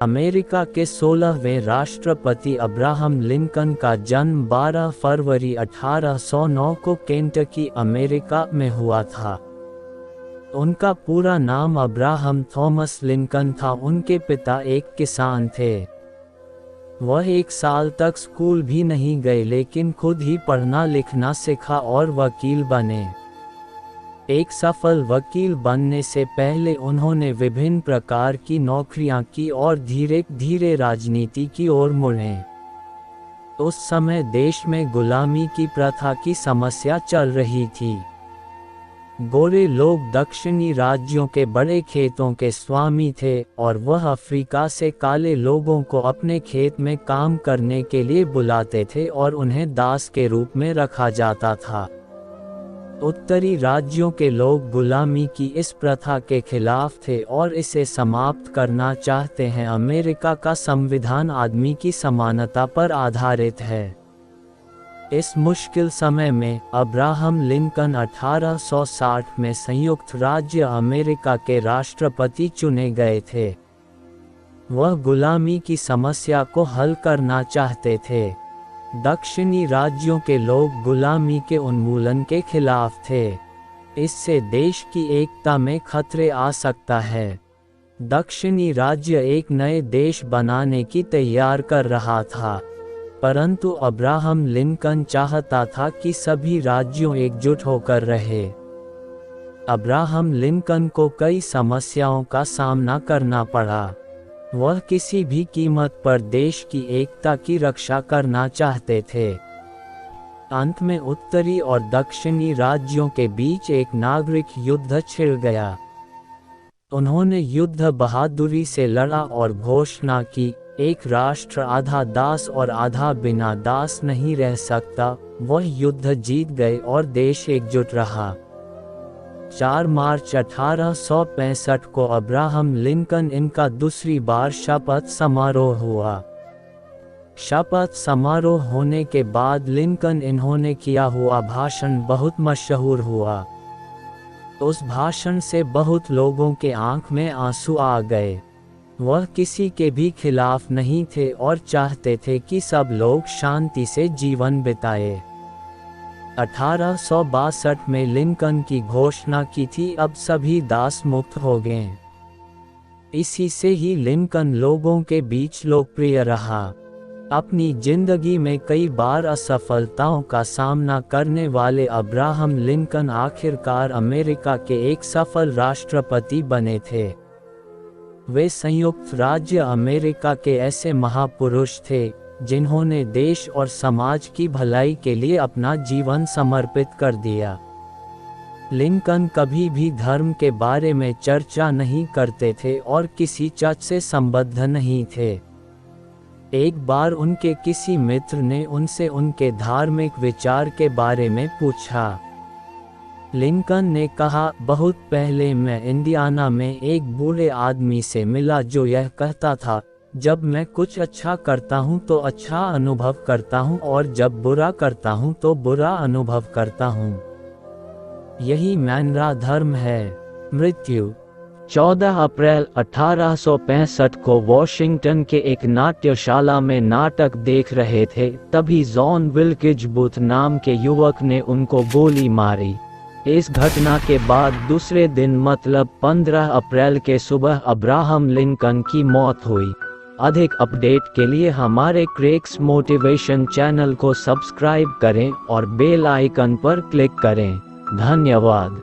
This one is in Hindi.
अमेरिका के 16वें राष्ट्रपति अब्राहम लिंकन का जन्म 12 फरवरी 1809 को केंटकी, अमेरिका में हुआ था। उनका पूरा नाम अब्राहम थॉमस लिंकन था। उनके पिता एक किसान थे। वह 1 साल तक स्कूल भी नहीं गए, लेकिन खुद ही पढ़ना लिखना सीखा और वकील बने। एक सफल वकील बनने से पहले उन्होंने विभिन्न प्रकार की नौकरियां की और धीरे धीरे राजनीति की ओर मुड़े। उस समय देश में गुलामी की प्रथा की समस्या चल रही थी। गोरे लोग दक्षिणी राज्यों के बड़े खेतों के स्वामी थे और वह अफ्रीका से काले लोगों को अपने खेत में काम करने के लिए बुलाते थे और उन्हें दास के रूप में रखा जाता था। उत्तरी राज्यों के लोग गुलामी की इस प्रथा के खिलाफ थे और इसे समाप्त करना चाहते हैं। अमेरिका का संविधान आदमी की समानता पर आधारित है। इस मुश्किल समय में अब्राहम लिंकन 1860 में संयुक्त राज्य अमेरिका के राष्ट्रपति चुने गए थे। वह गुलामी की समस्या को हल करना चाहते थे। दक्षिणी राज्यों के लोग गुलामी के उन्मूलन के खिलाफ थे। इससे देश की एकता में खतरे आ सकता है। दक्षिणी राज्य एक नए देश बनाने की तैयार कर रहा था, परंतु अब्राहम लिंकन चाहता था कि सभी राज्यों एकजुट होकर रहे। अब्राहम लिंकन को कई समस्याओं का सामना करना पड़ा। वह किसी भी कीमत पर देश की एकता की रक्षा करना चाहते थे। अंत में उत्तरी और दक्षिणी राज्यों के बीच एक नागरिक युद्ध छिड़ गया। उन्होंने युद्ध बहादुरी से लड़ा और घोषणा की, एक राष्ट्र आधा दास और आधा बिना दास नहीं रह सकता। वह युद्ध जीत गए और देश एकजुट रहा। 4 मार्च 1865 को अब्राहम लिंकन इनका दूसरी बार शपथ समारोह हुआ। शपथ समारोह होने के बाद लिंकन इन्होंने किया हुआ भाषण बहुत मशहूर हुआ। उस भाषण से बहुत लोगों के आंख में आंसू आ गए। वह किसी के भी खिलाफ नहीं थे और चाहते थे कि सब लोग शांति से जीवन बिताए। 1862 में लिंकन की घोषणा की थी, अब सभी दास मुक्त हो गए। इसी से ही लिंकन लोगों के बीच लोकप्रिय रहा। अपनी जिंदगी में कई बार असफलताओं का सामना करने वाले अब्राहम लिंकन आखिरकार अमेरिका के एक सफल राष्ट्रपति बने थे। वे संयुक्त राज्य अमेरिका के ऐसे महापुरुष थे जिन्होंने देश और समाज की भलाई के लिए अपना जीवन समर्पित कर दिया। लिंकन कभी भी धर्म के बारे में चर्चा नहीं करते थे और किसी चर्च से संबद्ध नहीं थे। एक बार उनके किसी मित्र ने उनसे उनके धार्मिक विचार के बारे में पूछा। लिंकन ने कहा, बहुत पहले मैं इंडियाना में एक बूढ़े आदमी से मिला जो यह कहता था, जब मैं कुछ अच्छा करता हूं तो अच्छा अनुभव करता हूं और जब बुरा करता हूं तो बुरा अनुभव करता हूं। यही मेरा धर्म है। मृत्यु 14 अप्रैल 1865 को वॉशिंगटन के एक नाट्यशाला में नाटक देख रहे थे, तभी जॉन विल्केज बूथ नाम के युवक ने उनको गोली मारी। इस घटना के बाद दूसरे दिन मतलब 15 अप्रैल के सुबह अब्राहम लिंकन की मौत हुई। अधिक अपडेट के लिए हमारे क्रेक्स मोटिवेशन चैनल को सब्सक्राइब करें और बेल आइकन पर क्लिक करें। धन्यवाद।